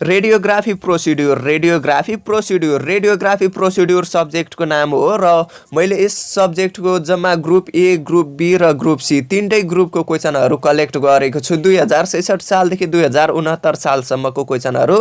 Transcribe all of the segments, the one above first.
Radiography procedure सब्जेक्टको नाम हो र मैले यस सब्जेक्टको जम्मा ग्रुप ए ग्रुप बी र ग्रुप सी तीनटै ग्रुपको क्वेसनहरू कलेक्ट गरेको छु 2066 सालदेखि 2069 सालसम्मको क्वेसनहरू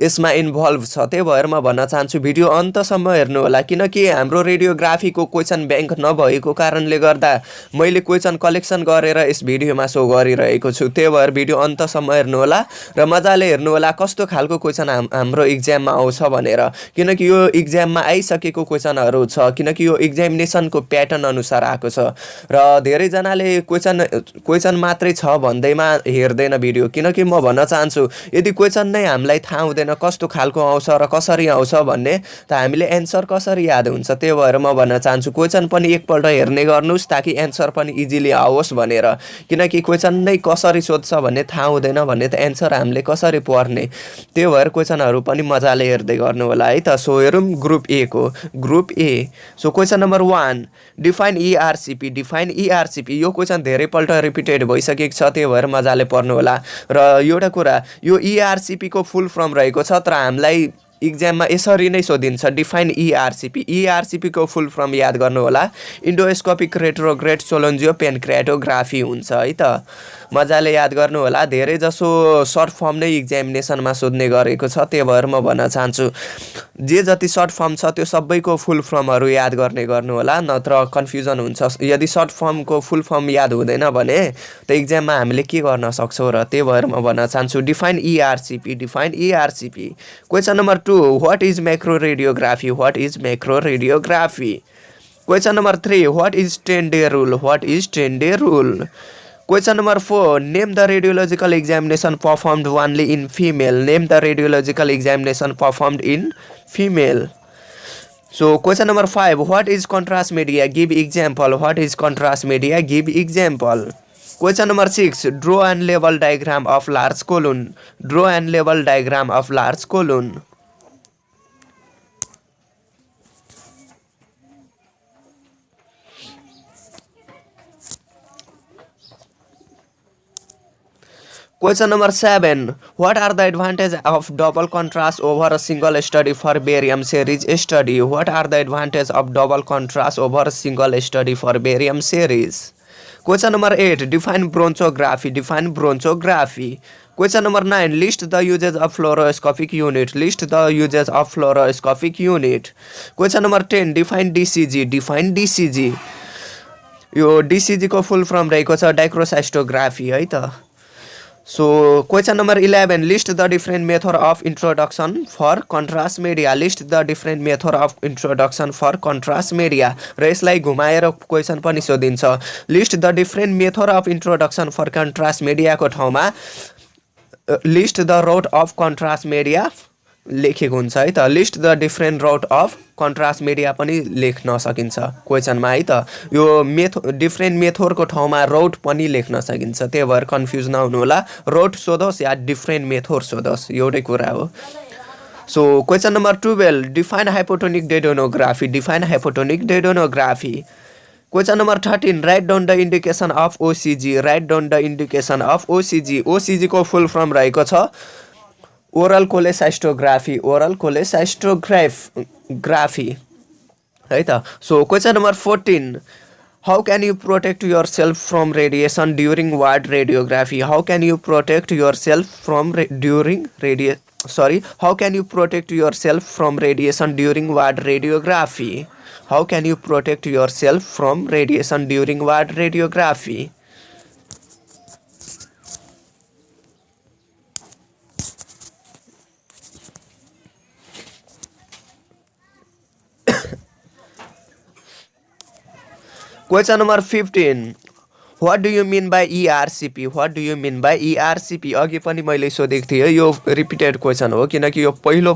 यसमा इन्भल्भ छ। त्यही भएर म भन्न चाहन्छु भिडियो अन्तसम्म हेर्नु होला किनकि हाम्रो रेडियोग्राफीको क्वेसन ब्याङ्क नभएको कारणले गर्दा मैले क्वेसन कलेक्सन गरेर यस भिडियोमा सो गरिरहेको छु। त्यही भएर भिडियो अन्तसम्म हेर्नु होला र मजाले हेर्नु होला कस्तो खालको क्वेसन हाम्रो इक्जाममा आउँछ भनेर किनकि यो इक्जाममा आइसकेको क्वेसनहरू छ किनकि यो एक्जामिनेसनको प्याटर्न अनुसार आएको छ र धेरैजनाले क्वेसन मात्रै छ भन्दैमा हेर्दैन भिडियो किनकि म भन्न चाहन्छु यदि क्वेसन नै हामीलाई थाहा हुँदैन कस्तो खालको आउँछ र कसरी आउँछ भन्ने त हामीले एन्सर कसरी याद हुन्छ। त्यही भएर म भन्न चाहन्छु क्वेसन पनि एकपल्ट हेर्ने गर्नुस् ताकि एन्सर पनि इजिली आओस् भनेर किनकि क्वेसन नै कसरी सोध्छ भन्ने थाहा हुँदैन भने त एन्सर हामीले कसरी पढ्ने। त्यही भएर क्वेसनहरू पनि मजाले हेर्दै गर्नु होला है त। सो हेरौँ ग्रुप ए को group A. So question number 1 define ERCP यो क्वेसन धेरैपल्ट रिपिटेड भइसकेको छ त्यही भएर मजाले पढ्नु होला। र एउटा कुरा यो इआरसिपी को फुल फर्म रहेको छ तर हामीलाई इक्जाममा यसरी नै सोधिन्छ डिफाइन इआरसिपी को फुल फर्म याद गर्नु होला इन्डोस्कोपिक रेट्रोग्रेड सोलोन्जियो पेनक्रेटोग्राफी हुन्छ है त। मजाले याद गर्नु होला धेरै जसो सर्ट फर्म नै एक्जामिनेसनमा सोध्ने गरेको छ त्यही भएर म भन्न चाहन्छु जे जति सर्ट फर्म छ त्यो सबैको फुल फर्महरू याद गर्नु होला नत्र कन्फ्युजन हुन्छ। यदि सर्ट फर्मको फुल फर्म याद हुँदैन भने त एक्जाममा हामीले के गर्न सक्छौँ र त्यही भएर म भन्न चाहन्छु define ERCP. Question number 2 what is macro radiography question number 3 what is 10 day rule question number 4 name the radiological examination performed only in female so question number 5 what is contrast media give example question number 6 draw and लेवल diagram of large colon Question number 7. What are the advantages of double contrast over a single study for barium series study? Question number 8. Define bronchography. Question number 9. List the uses of fluoroscopic unit. Question number 10. Define DCG. यो DCG को full form रहेको छ डाइक्रोसाइस्टोग्राफी है त। So question number 11 list the different method of introduction for contrast media र यसलाई घुमाएर question पनि सोधिन्छ list the different method of introduction for contrast media को ठाउँमा list the route of contrast media लेखेको हुन्छ है त। List the different route of contrast media पनि लेख्न सकिन्छ क्वेसनमा है त। यो डिफरेन्ट मेथडको ठाउँमा रोट पनि लेख्न सकिन्छ त्यही भएर कन्फ्युज नहुनु होला रोट सोधोस् या डिफरेन्ट मेथड सोधोस् एउटै कुरा हो। So question number 12 define hypotonic duodenography. Question number 13 write down the indication of OCG को फुल फर्म रहेको छ ओरल कोलेसाइस्टोग्राफी है त। So question number 14 how can you protect yourself from radiation during ward radiography how can you protect yourself from radiation during ward radiography Question number 15 What do you mean by ERCP? अघि पनि मैले सोधेको थिएँ यो repeated question हो किनकि यो पहिलो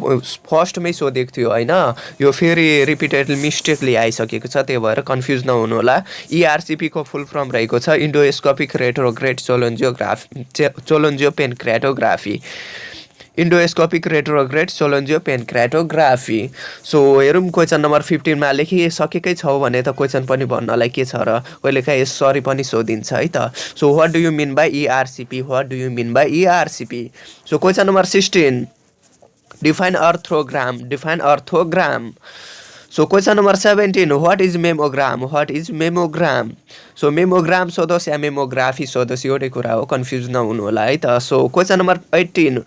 फर्स्टमै सोधेको थियो हैन यो फेरि रिपिटेड मिस्टेकली आइसकेको छ त्यही भएर कन्फ्युज नहुनु होला। ERCP को फुल फर्म रहेको छ इन्डोस्कोपिक रेट्रोग्रेड सोलोन्जियो पेनक्रेटोग्राफी सो हेरौँ क्वेसन नम्बर 15 मा लेखिसकेकै छौ भने त क्वेसन पनि भन्नलाई के छ र कहिलेकाहीँ यसरी पनि सोधिन्छ है त। So what do you mean by ERCP so question number 16 Define arthrogram. Define arthrogram. So question number 17. What is mammogram? What is mammogram? So mammogram सोधोस् या मेमोग्राफी सोधोस् एउटै कुरा हो, कन्फ्युज नहुनु होला है त. So question number 18.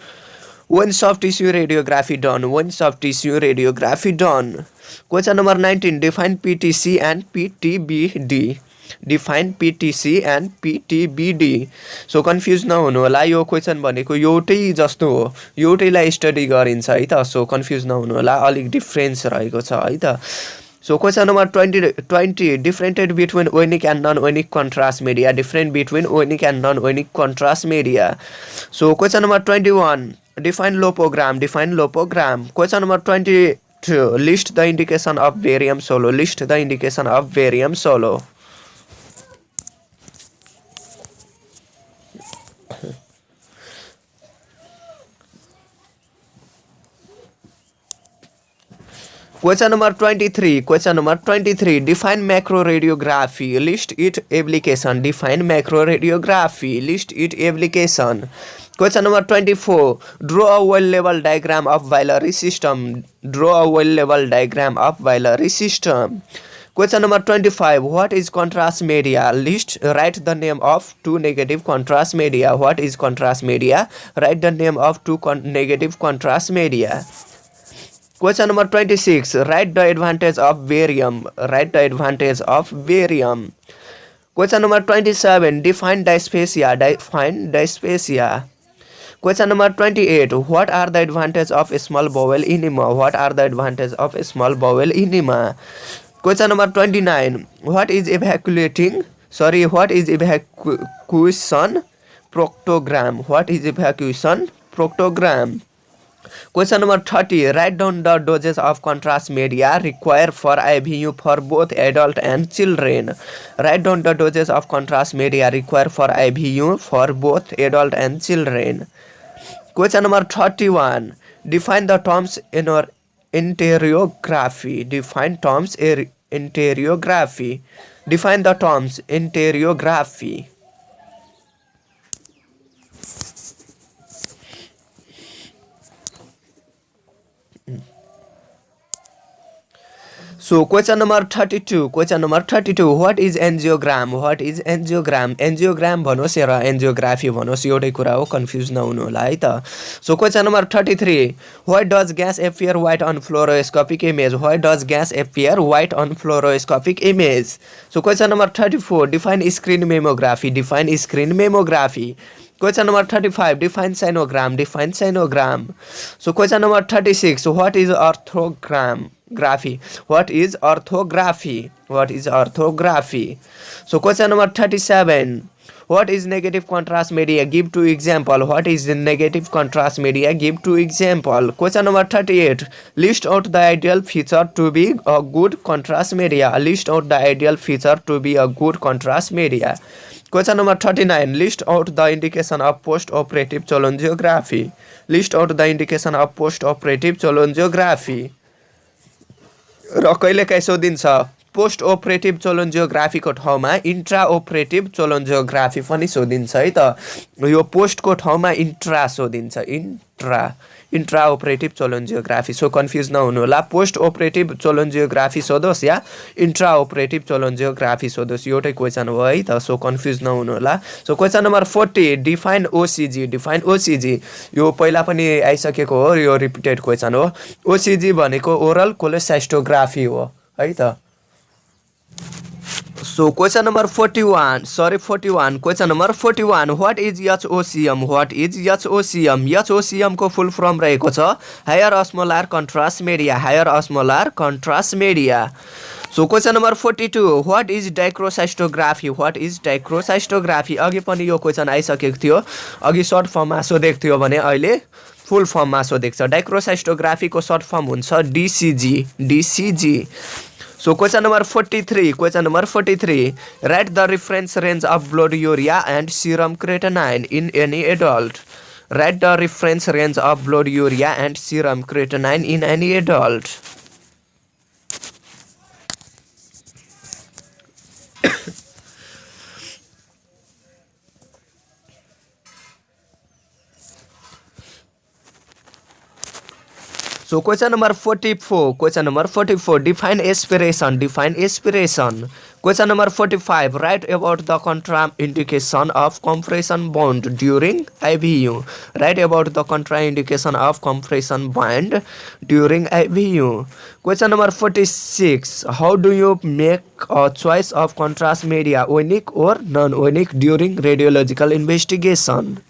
When soft tissue radiography done? When soft tissue radiography done? Question number 19. Define PTC and PTBD. Define PTC and PTBD. So confuse नहुनु होला, यो क्वेसन भनेको एउटै जस्तो हो, एउटैलाई स्टडी गरिन्छ है त. सो कन्फ्युज नहुनु होला, अलिक डिफरेन्स रहेको छ है त. So question number 20. Differentiate between onic and non-onic contrast media. Different between onic and non-onic contrast media. So question number 21. Define lopogram. Define lopogram. Question number 22. List the indication of barium solo. List the indication of barium solo. Question number 23. Question number 23. Define macroradiography. List its application. Define macroradiography. List its application. Question number 24. Draw a well-level diagram of biliary system. Draw a well-level diagram of biliary system. Question number 25. What is contrast media? Write the name of two negative contrast media. What is contrast media? Write the name of two negative contrast media. Question number 26. Write the advantage of barium. Write the advantage of barium. Question number 27. Define dysphasia. Define dysphasia. Question number 28. What are the advantages of small bowel enema? What are the advantages of small bowel enema? Question number 29. What is evacuation proctogram? What is evacuation proctogram? Question number 30. Write down the doses of contrast media required for IVU for both adult and children. Write down the doses of contrast media required for IVU for both adult and children. Question number 31. Define the terms enteriography. Define terms enteriography. Define the terms enteriography. So question number 32. Question number 32. What is angiogram? What is angiogram? Angiogram भनोस् र angiography भनोस् एउटै कुरा हो, confuse नहुनु होला है त. So question number 33. Why does gas appear white on fluoroscopic image? Why does gas appear white on fluoroscopic image? So question number 34. Define screen mammography. Define screen mammography. Question number 35. Define sinogram. Define sinogram. So question number 36. What is orthography? What is orthography? What is orthography? So question number 37. What is negative contrast media? Give two example. What is the negative contrast media? Give two example. Question number 38. List out the ideal feature to be a good contrast media. List out the ideal feature to be a good contrast media. Question number 39. List out the indication of post-operative cholangiography. List out the indication of post-operative cholangiography. र कहिलेकाहीँ सोधिन्छ post ओपरेटिभ चोलोन्जियोग्राफीको ठाउँमा intra ओपरेटिभ चोलोन्जियोग्राफी पनि सोधिन्छ है त. यो पोस्टको ठाउँमा intra सोधिन्छ, intra ओपरेटिभ चोलोन्जियोग्राफी. So confuse नहुनु होला, पोस्ट ओपरेटिभ चोलोन्जियोग्राफी सोधोस् या इन्ट्रा ओपरेटिभ चोलोन्जियोग्राफी सोधोस्, एउटै क्वेसन हो है त. सो कन्फ्युज नहुनु होला. So question number 40. Define OCG. Define OCG यो पहिला पनि आइसकेको हो, यो रिपिटेड क्वेसन हो. ओसिजी भनेको ओरल कोलेसाइस्टोग्राफी हो है त. So question number 41. Question number 41. What is HOCM? What is HOCM? HOCM को full form रहेको छ Higher osmolar contrast media. Higher osmolar contrast media. So question number 42. What is dichrocystography? What is dichrocystography? अघि पनि यो question आइसकेको थियो, अघि short फर्ममा सोधेको थियो भने अहिले फुल फर्ममा सोधेको छ. डाइक्रोसाइस्टोग्राफी को सर्ट फर्म हुन्छ DCG. So question number 43. Question number 43. Write the reference range of blood urea and serum creatinine in any adult. Write the reference range of blood urea and serum creatinine in any adult. So question number 44. Question number 44. Define aspiration. Define aspiration. Question number 45. Write about the contraindication of compression bond during IVU. Write about the contraindication of compression bond during IVU. Question number 46. How do you make a choice of contrast media, onic or non-onic, during radiological investigation?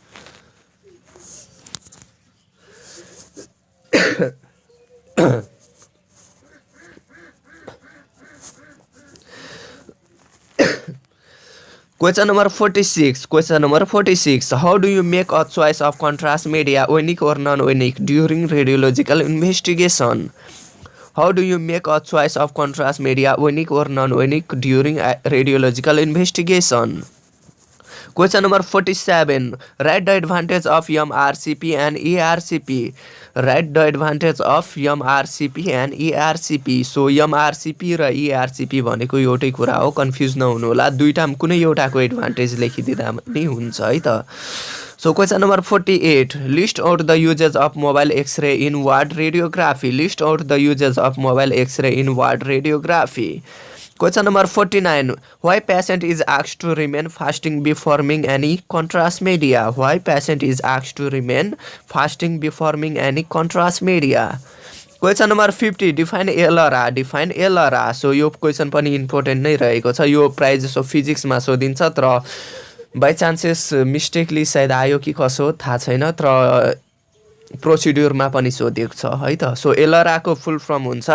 Question number 46. Question number 46. How do you make a choice of contrast media, onic or non-onic, during radiological investigation? How do you make a choice of contrast media, onic or non-onic, during radiological investigation? Question number 47. Write the advantage of MRCP and ERCP. Write the advantage of MRCP and ERCP. So MRCP र ERCP भनेको एउटै कुरा हो, confuse नहुनु होला, दुईटामा कुनै एउटाको एडभान्टेज लेखिदिँदा पनि हुन्छ है त. So question number 48. List out the uses of mobile X-ray in ward radiography. List out the uses of mobile X-ray in ward radiography. Question number 49. Why patient is asked to remain fasting before forming any contrast media? Why patient is asked to remain fasting before forming any contrast media? Question number 50. Define LRA. Define LRA. So यो question पनि important नै रहेको छ. यो प्राय जसो फिजिक्समा सोधिन्छ, तर by chances mistakenly सायद आयो कि कसो थाहा छैन, तर प्रोसिड्युरमा पनि सोधिएको छ है त. सो LRA को फुल फर्म हुन्छ.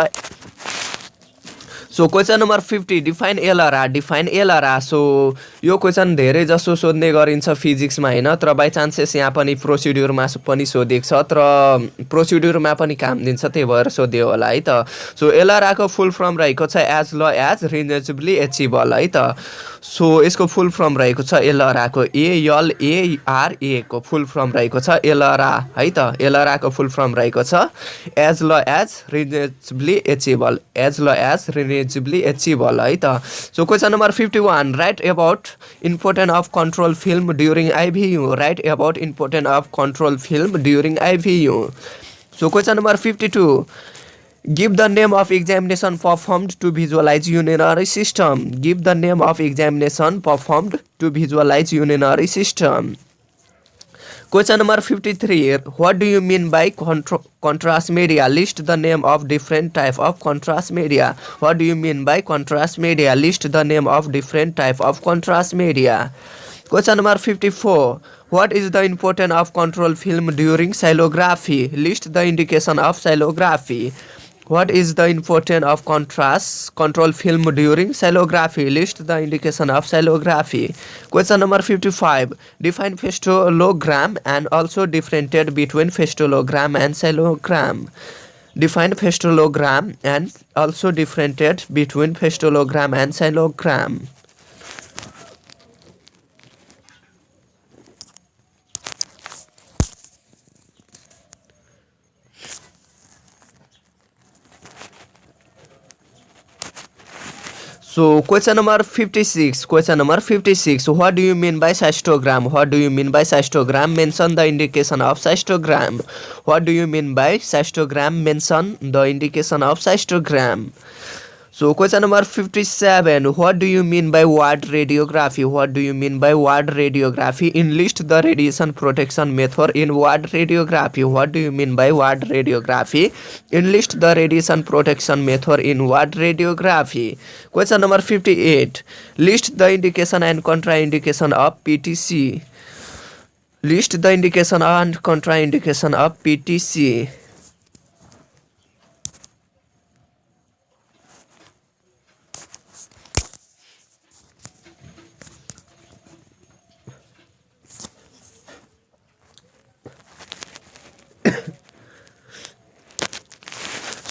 So question number 50. Define LRA. Define LRA. So यो क्वेसन धेरै जसो सोध्ने गरिन्छ फिजिक्समा हैन, तर बाई चान्सेस यहाँ पनि प्रोसिड्युरमा पनि सोधेको छ, तर प्रोसिड्युरमा पनि काम दिन्छ, त्यही भएर सोध्यो होला है त. सो LRA को फुल फर्म रहेको छ एज ल एज रिजनेबली एचिएबल है त. सो यसको फुल फर्म रहेको छ LRA को ALARA को फुल फर्म रहेको छ LRA है त. LRA को फुल फर्म रहेको छ एज ल एज रिजनेबली एचिएबल. एज ल एज रिजनेबली एचिएबल है त. So question number 51. Right about importance of control film during IVU. Write about importance of control film during IVU. So question number 52. Give the name of examination performed to visualize urinary system. Give the name of examination performed to visualize urinary system. Question number 53. What do you mean by contrast media? List the name of different type of contrast media. What do you mean by contrast media? List the name of different type of contrast media. Question number 54. What is the importance of control film during xylography? List the indication of xylography. What is the importance of control film during xylography? List the indication of xylography. Question number 55. Define festologram and also differentiate between festologram and xylogram. Define festologram and also differentiate between festologram and xylogram. So question number 56. Question number 56. What do you mean by cystogram? What do you mean by cystogram? Mention the indication of cystogram. What do you mean by cystogram? Mention the indication of cystogram. So question number 57. What do you mean by ward radiography? What do you mean by ward radiography? Enlist the radiation protection method in ward radiography. What do you mean by ward radiography? Enlist the radiation protection method in ward radiography. Question number 58. List the indication and contraindication of PTC. List the indication and contraindication of PTC.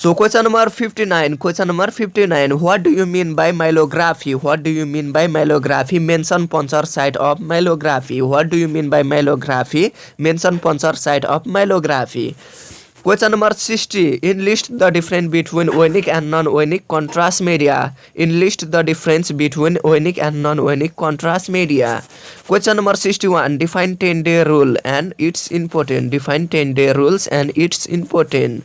So question number 59. Question number 59. What do you mean by myelography? What do you mean by myelography? Mention puncture site of myelography. What do you mean by myelography? Mention puncture site of myelography. Question number 60. Enlist the difference between onic and non-onic contrast media. Enlist the difference between onic and non-onic contrast media. Question number 61. Define 10-day rule and its importance. Define 10-day rules and its importance.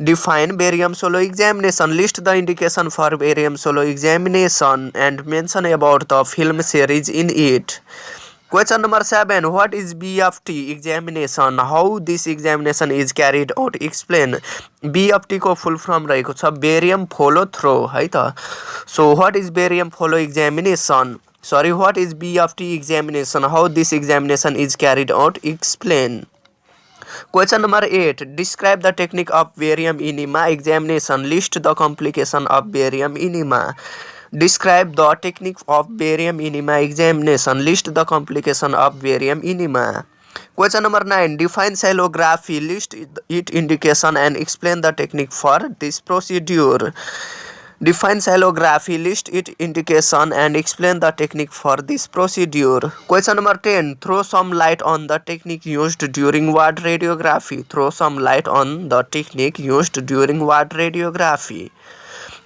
Define barium solo examination. List the indication for barium solo examination and mention about the film series in it. Question number 7. What is BFT examination? How this examination is carried out? Explain. BFT को full form रहेको छ barium follow through है त. So what is barium follow examination? Sorry, what is BFT examination? How this examination is carried out? Explain. Question number 8. Describe the technique of barium enema examination. List the complication of barium enema. Describe the technique of barium enema examination. List the complication of barium enema. Question number 9. Define xylography. List its indication and explain the technique for this procedure. Define xylography. List its indication and explain the technique for this procedure. Question number 10. Throw some light on the technique used during ward radiography. Throw some light on the technique used during ward radiography.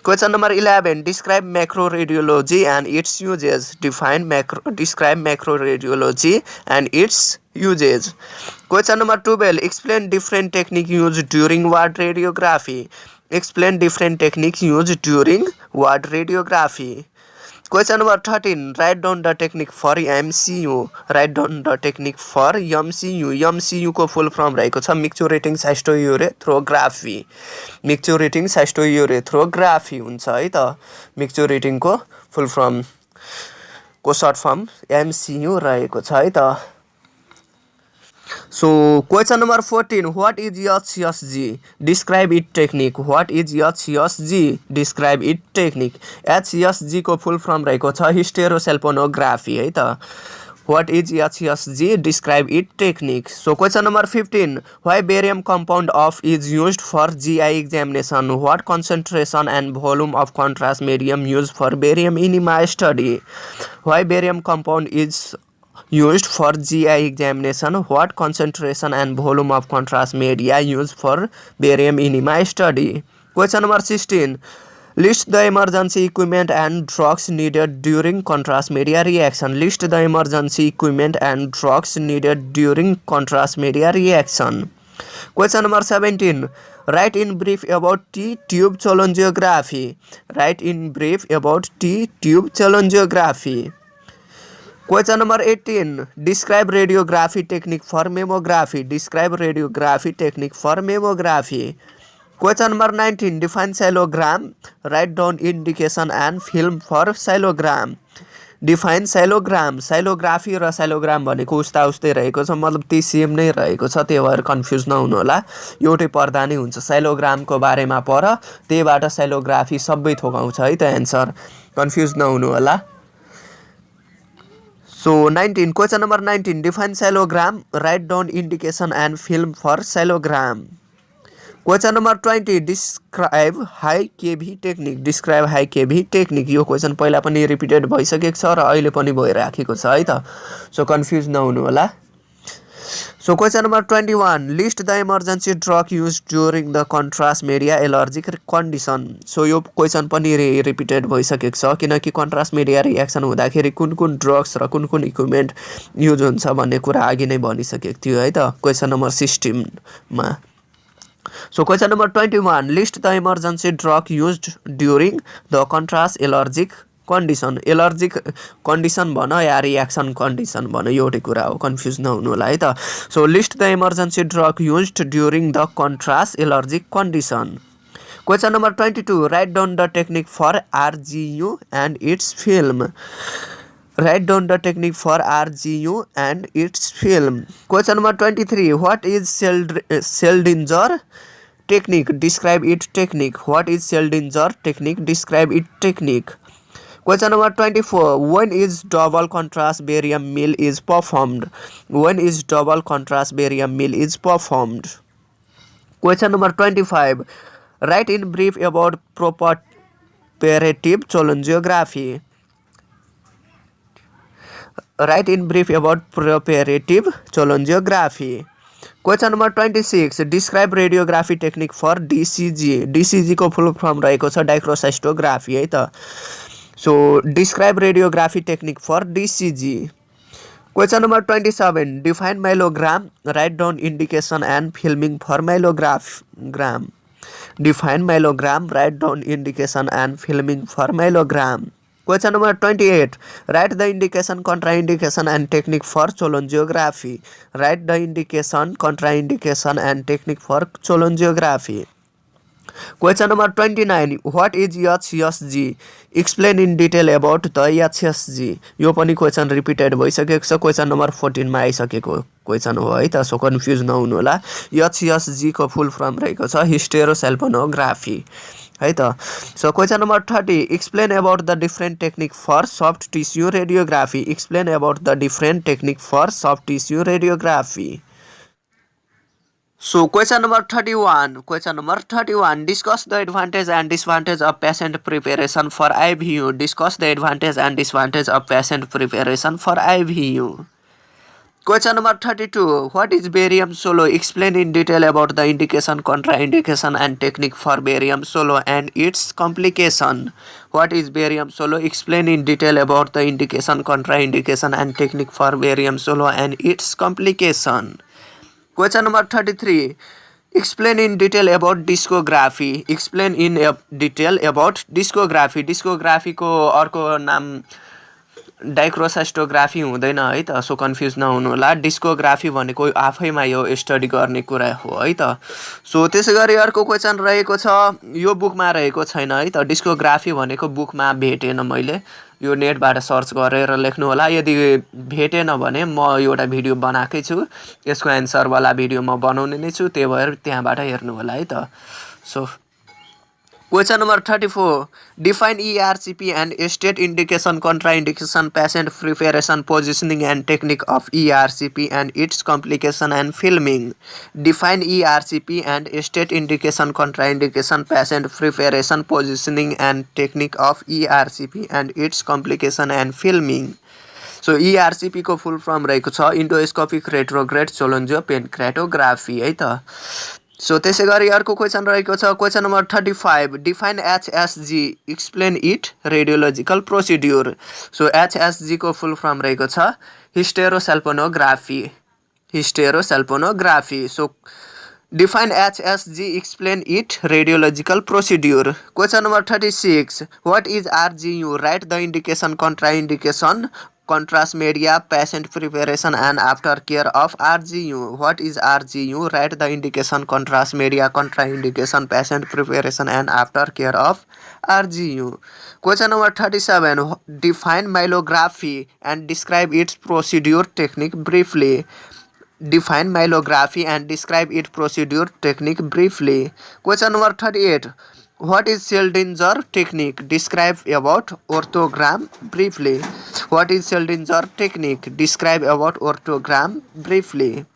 Question number 11. Describe macroradiology and its uses. Describe macroradiology and its uses. Question number 12. Explain different technique used during ward radiography. Explain different techniques used during ward radiography. Question number 13. Write down the technique for MCU. Write down the technique for MCU. MCU को full form रहेको छ micturating cystourethropy. Micturating cystourethropy हुन्छ है त. Micturating को full form को short form MCU रहेको छ है त. So question number 14. What is HSG? Describe its technique. What is HSG? Describe its technique. HSG को full form रहेको छ hysterosalpinography है त. What is HSG? Describe its technique. So question number 15. Why barium compound of is used for GI examination? What concentration and volume of contrast medium used for barium enema study? Why barium compound is used for GI examination? What concentration and volume of contrast media used for barium enema study? Question number 16. List the emergency equipment and drugs needed during contrast media reaction. List the emergency equipment and drugs needed during contrast media reaction. Question number 17. Write in brief about T-tube cholangiography. Write in brief about T-tube cholangiography. Question number 18. Describe radiography technique for mammography. Describe radiography technique for mammography. Question number 19. Define xylogram. Write down indication and film for xylogram. Define xylogram. Xylography र xylogram भनेको उस्ता उस्तै रहेको छ, मतलब त्यही same नै रहेको छ, त्यही भएर कन्फ्युज नहुनु होला. एउटै पर्दा नै हुन्छ. xylogram को बारेमा पढ, त्यहीबाट xylography सबै थोकाउँछ है त एन्सर. कन्फ्युज नहुनु होला. So 19. Question number 19. Define xylogram. Write down indication and film for xylogram. Question number 20. Describe high kV technique. Describe high kV technique. यो क्वेशन पहिला पनि रिपिटेड भइसकेको छ र अहिले पनि भइराखेको छ है त. सो कन्फ्युज नहुनु होला. So question number 21. List the emergency drug used during the contrast media allergic condition. So यो क्वेशन पनि रिपिटेड भइसकेको छ किनकि contrast media रिएक्सन हुँदाखेरि कुन कुन ड्रग्स र कुन कुन इक्विपमेन्ट युज हुन्छ भन्ने कुरा अघि नै भनिसकेको थियो है त क्वेशन नम्बर 16 मा. So question number 21. List the emergency drug used during the contrast allergic condition. Allergic condition भन या reaction condition भन, एउटै कुरा हो, कन्फ्युज नहुनु होला है त. So list the emergency drug used during the contrast allergic condition. Question number 22. Write down the technique for RGU and its film. Write down the technique for RGU and its film. Question number 23. What is Seldinger technique? Describe its technique. What is Seldinger technique? Describe its technique. Question number 24. When is double contrast barium mill is performed? When is double contrast barium mill is performed? Question number 25. Write in brief about preparative cholangiography. Write in brief about preparative cholangiography. Question number 26. Describe radiography technique for DCG. DCG को full form रहेको छ डाइक्रोसाइस्टोग्राफी है त. So describe radiography technique for DCG. Question number 27. Define myelogram. Write down indication and filming for myelogram. Define myelogram. Write down indication and filming for myelogram. Question number 28. Write the indication, contraindication and technique for cholongiography. Write the indication, contraindication and technique for cholongiography. Question number 29. What is HSG? Explain in detail about the HSG. यो पनि question repeated भइसकेको छ, question number 14 मा आइसकेको question हो है त, so confuse नहुनु होला। HSG को फुल फर्म रहेको छ हिस्टेरोसेल्फोनोग्राफी है त। So question number 30. Explain about the different technique for soft tissue radiography. Explain about the different technique for soft tissue radiography. So question number 31. Discuss the advantage and disadvantage of patient preparation for IVU. Discuss the advantage and disadvantage of patient preparation for IVU. Question number 32. What is barium solo? Explain in detail about the indication, contraindication and technique for barium solo and its complication. What is barium solo? Explain in detail about the indication, contraindication and technique for barium solo and its complication. Question number 33. Explain in detail about discography. Explain in detail about discography. Discography को अर्को नाम डाइक्रोसाइस्टोग्राफी हुँदैन है त, so confuse नहुनु होला। Discography भनेको आफैमा यो स्टडी गर्ने कुरा हो है त। सो त्यसै गरी अर्को क्वेसन रहेको छ, यो बुकमा रहेको छैन है त। डिस्कोग्राफी भनेको बुकमा भेटेन, मैले यो नेटबाट सर्च गरेर लेख्नु होला। यदि भेटेन भने म एउटा भिडियो बनाएकै छु, यसको एन्सर वाला भिडियो म बनाउने नै छु, त्यही भएर त्यहाँबाट हेर्नु होला है त। So question number 34. Define ERCP and state indication, contraindication, patient preparation, positioning and technique of ERCP and its complication and filming. Define ERCP and state indication, contraindication, patient preparation, positioning and technique of ERCP and its complication and filming. So ERCP को full form रहेको छ endoscopic retrograde cholangiopancreatography है त। So त्यसै गरी अर्को question रहेको छ, question number 35. Define HSG. Explain it radiological procedure. So HSG को फुल फर्म रहेको छ hysterosalpingography. Hysterosalpingography. So define HSG. Explain it radiological procedure. Question number 36. What is RGU? Write the indication, contraindication, contrast media, patient preparation and aftercare of RGU. What is RGU? Write the indication, contrast media, contraindication, patient preparation and aftercare of RGU. Question number 37. Define myelography and describe its procedure technique briefly. Define myelography and describe its procedure technique briefly. Question number 38. What is Seldinger technique? Describe about orthogram briefly. What is Seldinger technique? Describe about orthogram briefly.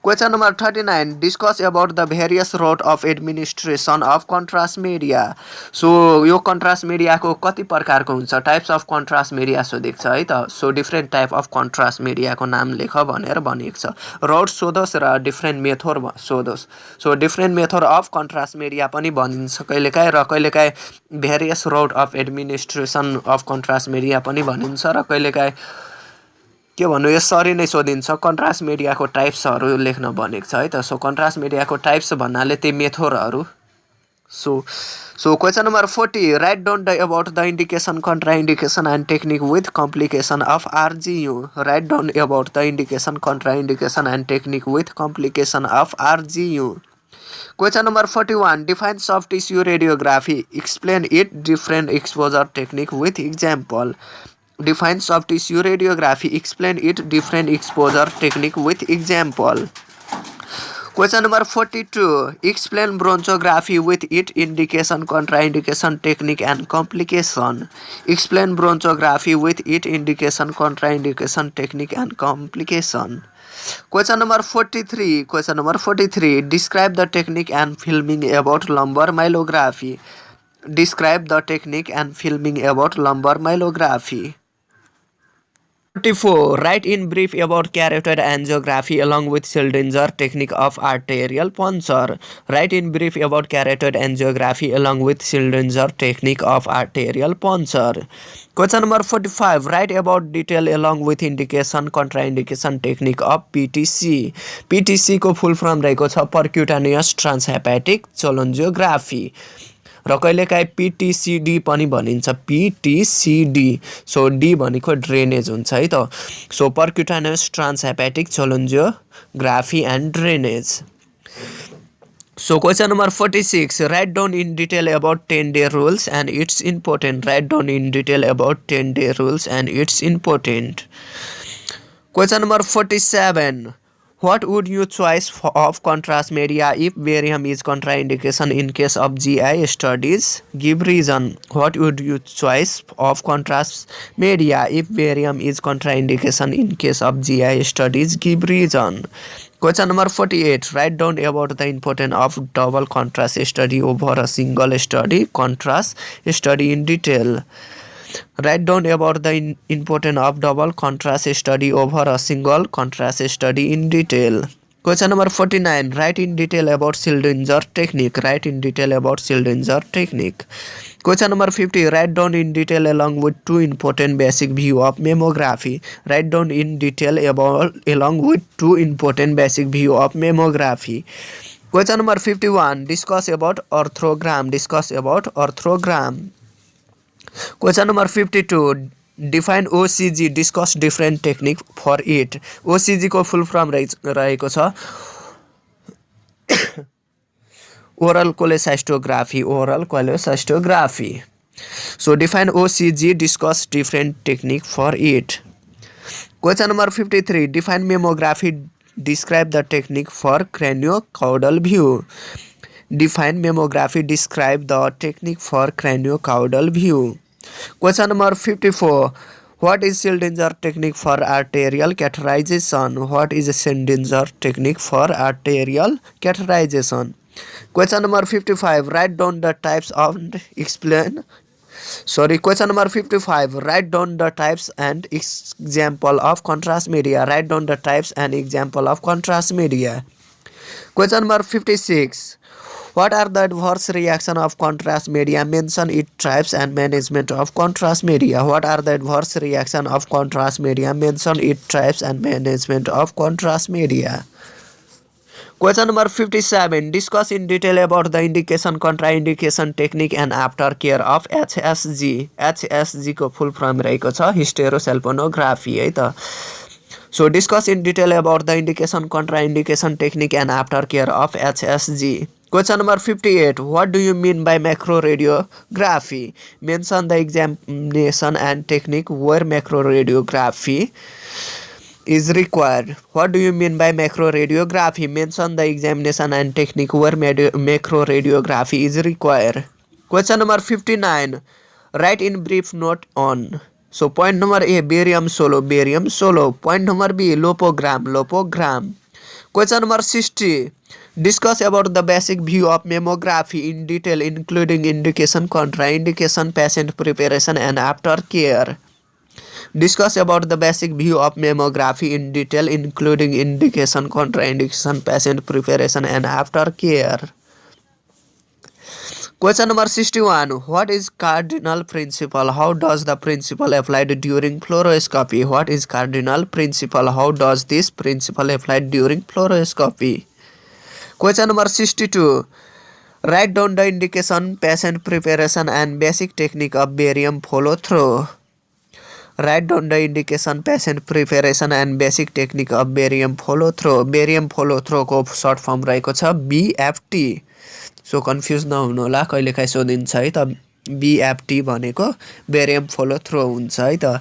Question number 39. Discuss about the various route of administration of contrast media. So यो contrast media को कति प्रकारको हुन्छ, types of contrast media सोधेको छ है त। So different type of contrast media को नाम लेख भनेर भनिएको छ। रोड सोधोस् र डिफरेन्ट मेथड सोधोस्। So different method of contrast media पनि भनिन्छ कहिलेकाहीँ, र कहिलेकाहीँ various route of administration of contrast media पनि भनिन्छ, र कहिलेकाहीँ के भन्नु यसरी नै सोधिन्छ कन्ट्रास्ट मिडियाको टाइप्सहरू लेख्न भनेको छ है त। सो कन्ट्रास्ट मिडियाको टाइप्स भन्नाले त्यही मेथडहरू। So question number 40. Write down about the indication, contraindication and technique with complication of RGU. Write down about the indication, contraindication and technique with complication of RGU. Question number 41. Define soft tissue radiography. Explain it different exposure technique with example. Define soft tissue radiography. Explain it different exposure technique with example. Question number 42. Explain bronchography with its indication, contraindication, technique and complication. Explain bronchography with its indication, contraindication, technique and complication. Question number 43. Question number 43. Describe the technique and filming about lumbar myelography. Describe the technique and filming about lumbar myelography. 44. Write in brief about carotid angiography along with Schildinger technique of arterial puncture. Write in brief about carotid angiography along with Schildinger technique of arterial puncture. Question number 45. Write about detail along with indication contraindication technique of PTC. PTC को full form रहेको छ percutaneous transhepatic cholangiography. र कहिलेकाहीँ PTCD पनि भनिन्छ PTCD so D भनेको drainage हुन्छ है त so percutaneous transhepatic cholangiography and drainage So question number 46. Write down in detail about 10-day rules and it's important. Write down in detail about 10-day rules and it's important. Question number 47. What would you choice of contrast media if barium is contraindication in case of GI studies? Give reason. What would you choice of contrast media if barium is contraindication in case of GI studies? Give reason. Question number 48. Write down about the importance of double contrast study over a single study. Contrast study in detail. Write down about the importance of double contrast study over a single contrast study in detail. Question number 49. Write in detail about Schildinger technique. Write in detail about Schildinger technique. Question number 50. Write down in detail along with two important basic view of mammography. Write down in detail about along with two important basic view of mammography. Question number 51. Discuss about arthrogram. Discuss about arthrogram. Question number 52. Define OCG. Discuss different technique for it. OCG को full form रहेको छ oral cholecystography. Oral cholecystography. So define OCG. Discuss different technique for it. Question number 53. Define mammography. Describe the technique for craniocaudal view. Define mammography. Describe the technique for craniocaudal view. Question number 54. What is Schildinger technique for arterial catheterization? What is Schildinger technique for arterial catheterization? Question number 55. Write down the types of explain. Question number 55. Write down the types and example of contrast media. Write down the types and example of contrast media. Question number 56. What are the adverse reaction of contrast media? Mention its types and management of contrast media. What are the adverse reaction of contrast media? Mention its types and management of contrast media. Question number 57. Discuss in detail about the indication, contraindication technique and aftercare of HSG. HSG को full form रहेको छ hysterosalpinography है त. So discuss in detail about the indication, contraindication technique and aftercare of HSG. Question number 58. What do you mean by macroradiography? Mention the examination and technique where macroradiography is required. What do you mean by macroradiography? Mention the examination and technique where macroradiography is required. Question number 59. Write in brief note on. So point number A, barium solo, barium solo. Point number B, lopogram, lopogram. Question number 60. Discuss about the basic view of mammography in detail, including indication, contraindication, patient preparation, and aftercare. Discuss about the basic view of mammography in detail, including indication, contraindication, patient preparation, and aftercare. Question number 61. What is cardinal principle? How does the principle applied during fluoroscopy? What is cardinal principle? How does this principle applied during fluoroscopy? Question number 62. Write down the indication, patient preparation, and basic technique of barium follow-through. Write down the indication, patient preparation, and basic technique of barium follow-through. Barium follow-through को short form रहेको छ BFT. So confuse नहुनु होला, कहिलेकाहीँ सोधिन्छ है त BFT भनेको barium follow-through हुन्छ है त.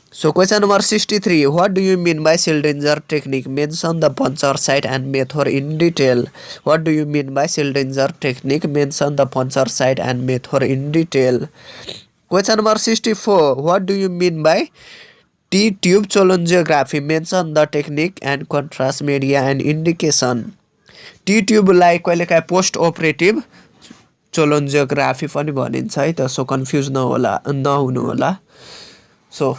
So question number 63. What do you mean by Schildinger technique? Mention the puncture site and method in detail. What do you mean by Schildinger technique? Mention the puncture site and method in detail. Question number 64. What do you mean by T-tube cholangiography? Mention the technique and contrast media and indication. T-tube लाई कहिलेकाहीँ post operative cholangiography पनि भनिन्छ है त. So confuse नहुनु होला. So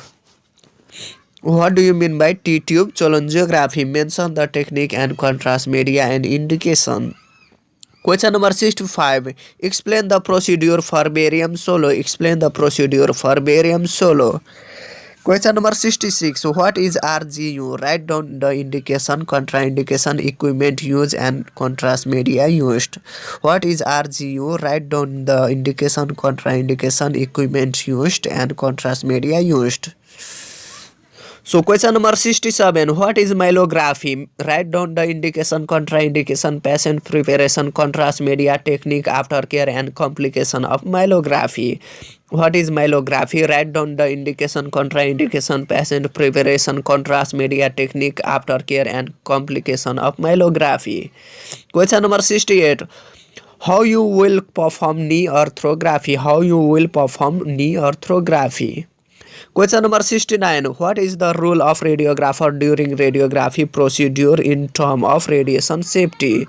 What do you mean by T-tube? Cholongiography. Mention the technique and contrast media and indication. Question number 65. Explain the procedure for barium solo. Explain the procedure for barium solo. Question number 66. What is RGU? Write down the indication, contraindication, equipment used and contrast media used. What is RGU? Write down the indication, contraindication, equipment used and contrast media used. So question number 67. What is myelography? Write down the indication, contraindication, patient preparation, contrast media, technique, aftercare and complication of myelography. What is myelography? Write down the indication, contraindication, patient preparation, contrast media, technique, aftercare and complication of myelography. Question number 68. How you will perform knee arthrography? How you will perform knee arthrography? Question number 69. What is the role of radiographer during radiography procedure in terms of radiation safety?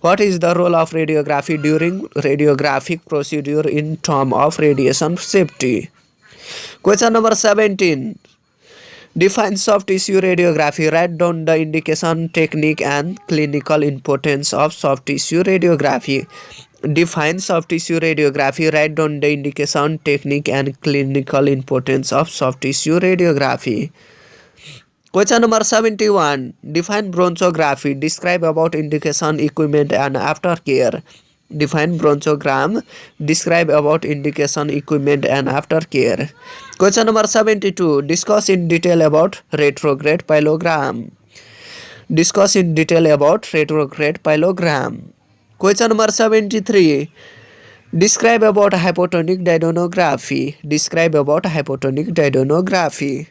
What is the role of radiography during radiographic procedure in terms of radiation safety? Question number 17. Define soft tissue radiography. Write down the indication, technique and clinical importance of soft tissue radiography. Define soft tissue radiography. Write down the indication, technique and clinical importance of soft tissue radiography. Question number 71. Define bronchography. Describe about indication, equipment and aftercare. Define bronchogram. Describe about indication, equipment and aftercare. Question number 72. Discuss in detail about retrograde pyelogram. Discuss in detail about retrograde pyelogram. Question number 73. Describe about hypotonic didonography. Describe about hypotonic didonography.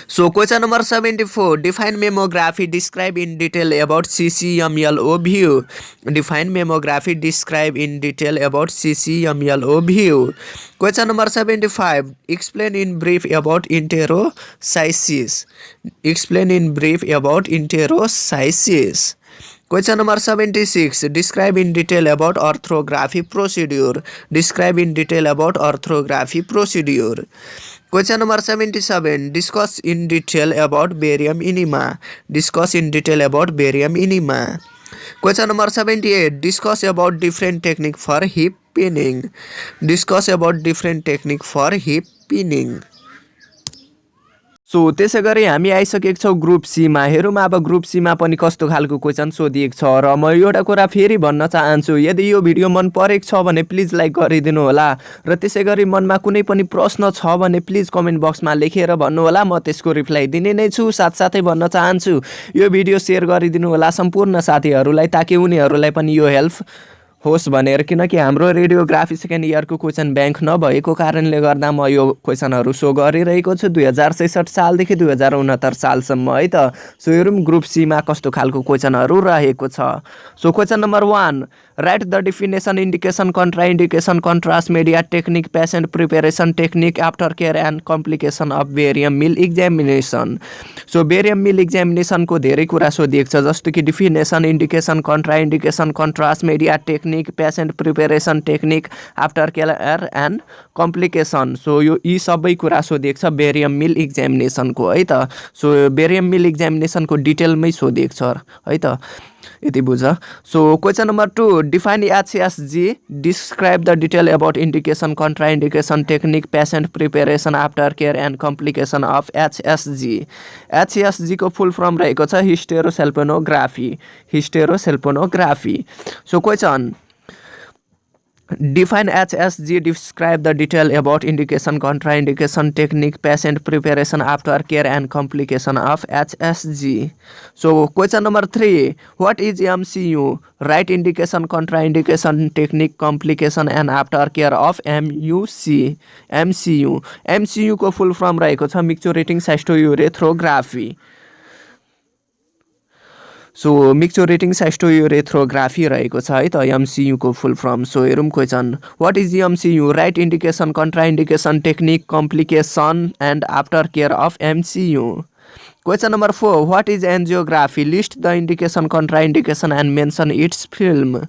So question number 74. Define mammography. Describe in detail about CCMLO view. Define mammography. Describe in detail about CCMLO view. Question number 75. Explain in brief about enterocysis. Explain in brief about enterocysis. Question number 76. Describe in detail about orthography procedure. Describe in detail about orthography procedure. Question number 77. Discuss in detail about barium enema. Discuss in detail about barium enema. Question number 78. Discuss about different technique for hip pinning. Discuss about different technique for hip pinning. So त्यसै गरी हामी आइसकेको छौँ group सीमा। हेरौँ अब group सीमा पनि कस्तो खालको क्वेसन सोधिएको छ। र म एउटा कुरा फेरि भन्न चाहन्छु, यदि यो भिडियो मन परेको छ भने प्लिज लाइक गरिदिनु होला र त्यसै गरी मनमा कुनै पनि प्रश्न छ भने प्लिज कमेन्ट बक्समा लेखेर भन्नुहोला, म त्यसको रिप्लाई दिने नै छु। साथसाथै भन्न चाहन्छु यो भिडियो सेयर गरिदिनु होला सम्पूर्ण साथीहरूलाई, ताकि उनीहरूलाई पनि यो हेल्प होस् भनेर, किनकि हाम्रो रेडियोग्राफी सेकेन्ड इयरको क्वेसन ब्याङ्क नभएको कारणले गर्दा म यो क्वेसनहरू सो गरिरहेको छु 2066 सालदेखि 2069 सालसम्म है त। सो हेरौँ ग्रुप सीमा कस्तो खालको क्वेसनहरू रहेको छ। So question number 1. Write the definition, indication, contraindication, contrast media, technique, patient preparation, technique, after care and complication of barium meal examination. So barium meal एक्जामिनेसनको धेरै कुरा सोधिएको छ, जस्तो कि definition, indication, contraindication, contrast media, technique, patient preparation, technique, after care and complication. So यो यी सबै कुरा सोधिएको छ बेरियम मिल एक्जामिनेसनको है त। सो बेरियम मिल एक्जामिनेसनको डिटेलमै सोधिएको छ है त, यति बुझ। So question number 2. Define HSG. Describe the detail about indication, contraindication, technique, patient preparation, after care and complication of HSG. HSG को फुल फर्म रहेको छ hysterosalpingography. Hysterosalpingography. So question. Define HSG. Describe the detail about indication, contraindication, technique, patient preparation, aftercare and complication of HSG. So question number 3. What is MCU? Write indication, contraindication, technique, complication and aftercare of MUC. MCU. MCU को full form रहेको छ मिक्चुरेटिङ साइस्टोयुरेथ्रोग्राफी। So मिक्चुरेटिङ साइस्टोयुरेथ्रोग्राफी रहेको छ है त MCU को full form. So हेरौँ question. What is MCU? Write indication, contraindication, technique, complication and after care of MCU. Question number 4. What is angiography? List the indication, contraindication and mention its film.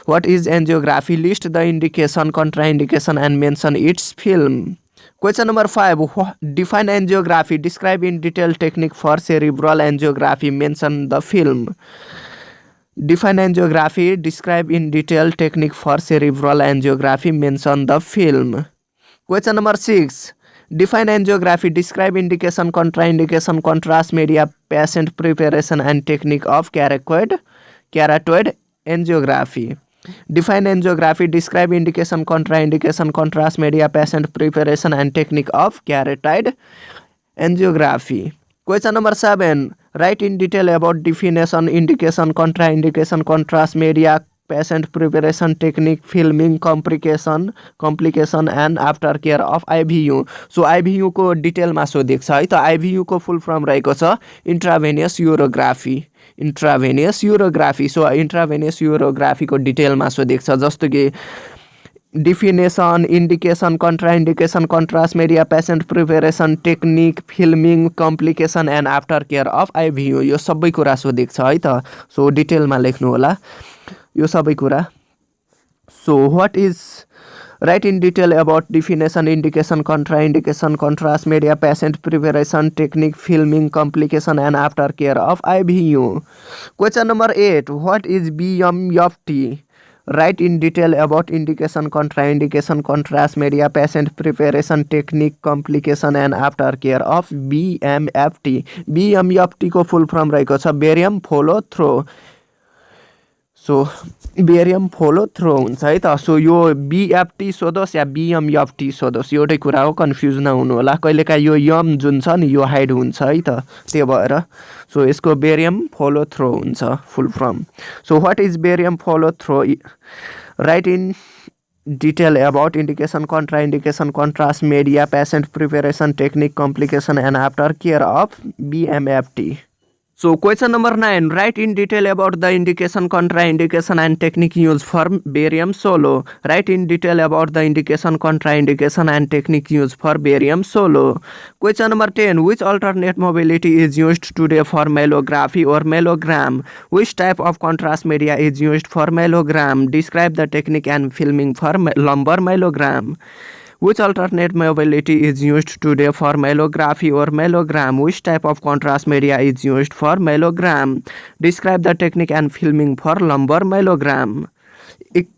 What is angiography? List the indication, contraindication and mention its film. Question number 5. Define angiography. Describe in detail technique for cerebral angiography. Mention the film. Define angiography. Describe in detail technique for cerebral angiography. Mention the film. Question number 6. Define angiography. Describe indication, contraindication, contrast media, patient preparation and technique of carotid angiography. Define angiography. Describe indication, contraindication, contrast media, patient preparation and technique of carotid angiography. Question number 7. Write in detail about definition, indication, contraindication, contrast media, patient preparation technique, filming, complication and aftercare of IVU. So IVU को डिटेलमा सोधेको छ है त। IVU को full form रहेको छ intravenous urography. So intravenous urography को डिटेलमा सोधेको छ, जस्तो कि definition, indication, contraindication, contrast media, patient preparation, technique, filming, complication and after care of IVU, यो सबै कुरा सोधेको छ है त। सो डिटेलमा लेख्नु होला यो सबै कुरा। So what is write in detail about definition, indication, contraindication, contrast media, patient preparation, technique, filming, complication and after care of IVU. Question number 8. What is BMFT? Write in detail about indication, contraindication, contrast media, patient preparation, technique, complication and aftercare of BMFT. BMFT को full form रहेको छ barium follow through. So barium follow through हुन्छ है त। So यो BFT सोधोस् या BMFT सोधोस् एउटै कुरा हो, कन्फ्युज नहुनु होला। कहिलेकाहीँ यो यम जुन छ नि यो हाइड हुन्छ है त, त्यही भएर सो यसको बेरियम फलो थ्रो हुन्छ full form. So what is barium follow through? Write in detail about indication, contraindication, contrast media, patient preparation, technique, complication and after care of BMFT. So question number 9. Write in detail about the indication, contraindication and technique used for barium solo. Write in detail about the indication, contraindication and technique used for barium solo. Question number 10. Which alternate mobility is used today for myelography or myelogram? Which type of contrast media is used for myelogram? Describe the technique and filming for lumbar myelogram. Which alternate mobility is used today for myelography or myelogram? Which type of contrast media is used for myelogram? Describe the technique and filming for lumbar myelogram.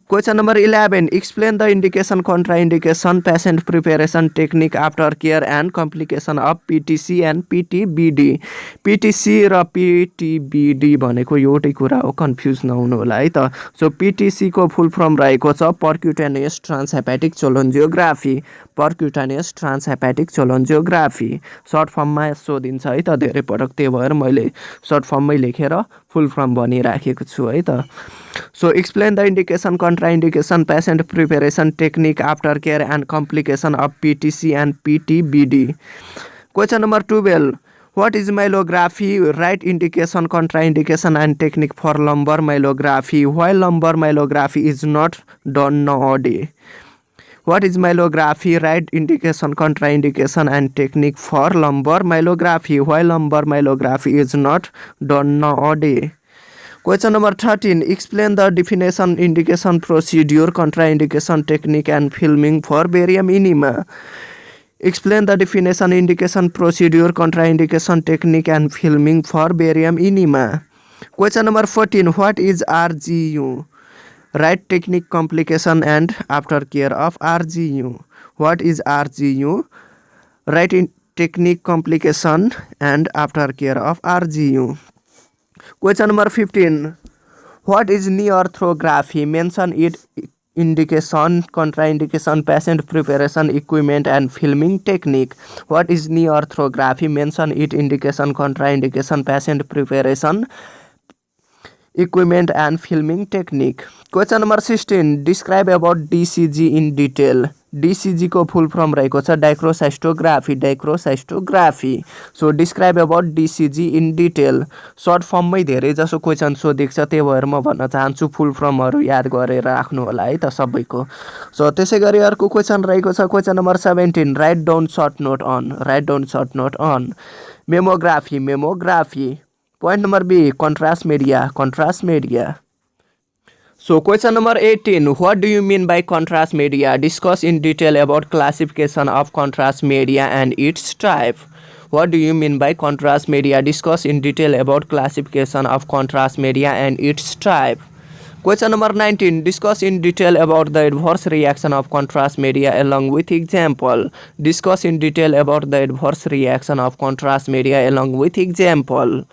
Question number 11. Explain the indication, contraindication, patient preparation, technique, aftercare and complication of PTC and PTBD. PTC र PTBD भनेको एउटै कुरा हो, confuse नहुनु होला है त। So PTC को फुल फर्म रहेको छ पर्क्युटेनियस ट्रान्सहेपाटिक चोलोन्जियोग्राफी। पर्क्युटेनियस ट्रान्सहेपाटिक चोलोन्जियोग्राफी सर्ट फर्ममा सोधिन्छ है त धेरै पटक, त्यही भएर मैले सर्ट फर्ममै लेखेर फुल फर्म भनिराखेको छु है त। So explain the indication, contraindication, patient preparation, technique, aftercare and complication of PTC and PTBD. Question number 12. What is myelography? Write indication, contraindication and technique for lumbar myelography. Why lumbar myelography is not done nowadays? What is myelography? Write indication, contraindication and technique for lumbar myelography. Why lumbar myelography is not done nowadays? Question number 13. Explain the definition, indication, procedure, contraindication, technique and filming for barium enema. Explain the definition, indication, procedure, contraindication, technique and filming for barium enema. Question number 14. What is RGU? Write technique, complication and aftercare of RGU. What is RGU? Write in technique, complication and aftercare of RGU. Question number 15. What is knee arthrography? Mention it, indication, contraindication, patient preparation, equipment and filming technique. What is knee arthrography? Mention it, indication, contraindication, patient preparation, equipment and filming technique. Question number 16. Describe about DCG in detail. DCG को full form रहेको छ dacryocystography. So describe about DCG in detail. Short फर्ममै धेरै जसो question सोधेको छ, त्यही भएर म भन्न चाहन्छु फुल फर्महरू याद गरेर राख्नु होला है त सबैको। सो त्यसै गरी अर्को क्वेसन रहेको छ question number 17। Write down short note on mammography. Point number B contrast media. So question number 18, what do you mean by contrast media? Discuss in detail about classification of contrast media and its type. What do you mean by contrast media? Discuss in detail about classification of contrast media and its type. Question number 19, discuss in detail about the adverse reaction of contrast media along with example. Discuss in detail about the adverse reaction of contrast media along with example.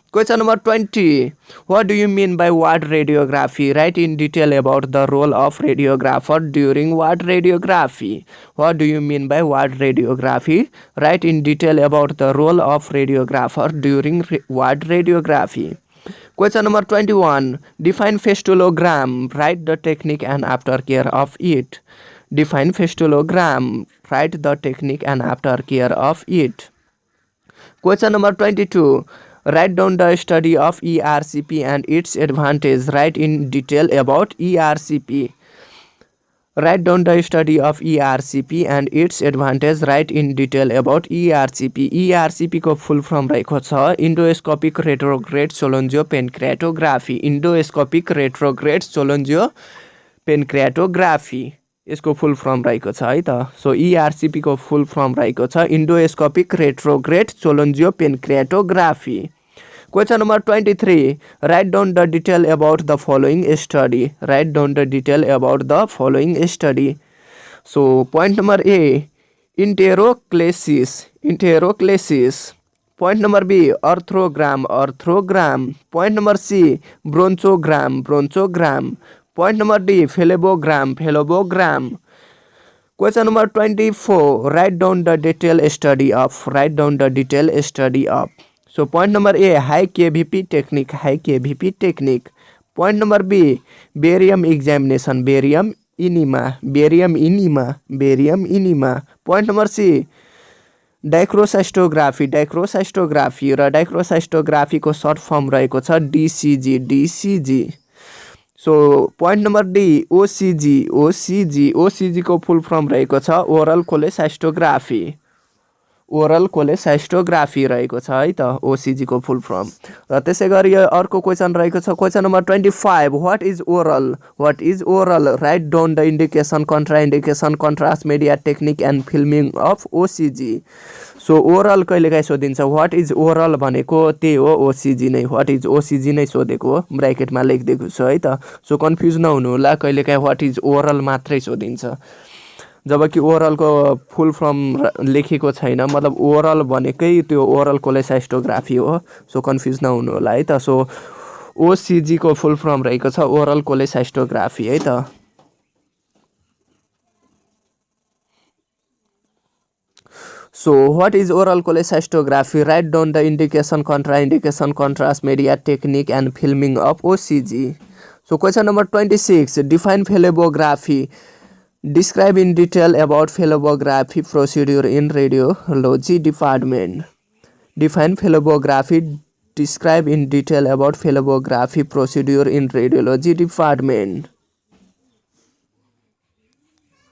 Question number 20. What do you mean by word radiography? Write in detail about the role of radiographer during word radiography. What do you mean by word radiography? Write in detail about the role of radiographer during word radiography. Question number 21. Define festulogram. Write the technique and aftercare of it. Define festulogram. Write the technique and aftercare of it. Question number 22. Write down the study of ERCP and its advantage. Write in detail about ERCP. Write down the study of ERCP and its advantage. Write in detail about ERCP. ERCP को full form रहेको छ endoscopic retrograde cholangiopancreatography. Endoscopic retrograde cholangiopancreatography. यसको फुल form रहेको छ है त. So ERCP को full form रहेको छ endoscopic retrograde cholangiopancreatography. Question number 23. Write down the detail about the following study. Write down the detail about the following study. So point number A, enteroclasis. Enteroclasis. Point number B, arthrogram. Arthrogram. Point number C, bronchogram. Bronchogram. Point number D, phlebogram. Phlebogram. Question number 24. Write down the detailed study of. Write down the detailed study of. So point number A, high KVP technique. High KVP technique. Point number B, barium examination. Barium enema. Barium enema. Barium enema. Point number C, डाइक्रोसाइस्टोग्राफी. डाइक्रोसाइस्टोग्राफी र डाइक्रोसाइस्टोग्राफी को short form रहेको छ DCG. DCG. So point number D, OCG. OCG. OCG को full form रहेको छ oral कोलेसाइस्टोग्राफी. Oral कोलेसाइस्टोग्राफी रहेको छ है त OCG को फुल फर्म. र त्यसै गरी अर्को क्वेशन रहेको छ question number 25. What is oral? What is oral? Write down the indication, contraindication, contrast media technique and filming of OCG. So oral कहिलेकाहीँ सोधिन्छ. व्हाट इज ओरल भनेको त्यही हो OCG नै. व्हाट इज OCG नै सोधेको हो, ब्र्याकेटमा लेखिदिएको छु है त. सो कन्फ्युज नहुनु होला, कहिलेकाहीँ व्हाट इज ओरल मात्रै सोधिन्छ, जबकि ओरलको फुल फर्म लेखेको छैन. मतलब ओरल भनेकै त्यो ओरल कोलेसाइस्टोग्राफी हो. सो कन्फ्युज नहुनु होला है त. सो OCG को फुल फर्म रहेको छ ओरल कोलेसाइस्टोग्राफी है त. So what is oral cholecystography? Write down the indication, contraindication, contrast media technique and filming of OCG. So question number 26. Define phlebography. Describe in detail about phlebography procedure in radiology department. Define phlebography. Describe in detail about phlebography procedure in radiology department.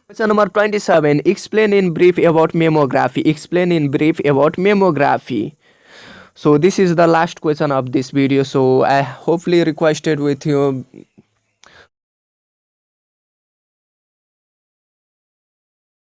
Question number 27. Explain in brief about mammography. Explain in brief about mammography. So this is the last question of this video. So I hopefully requested with you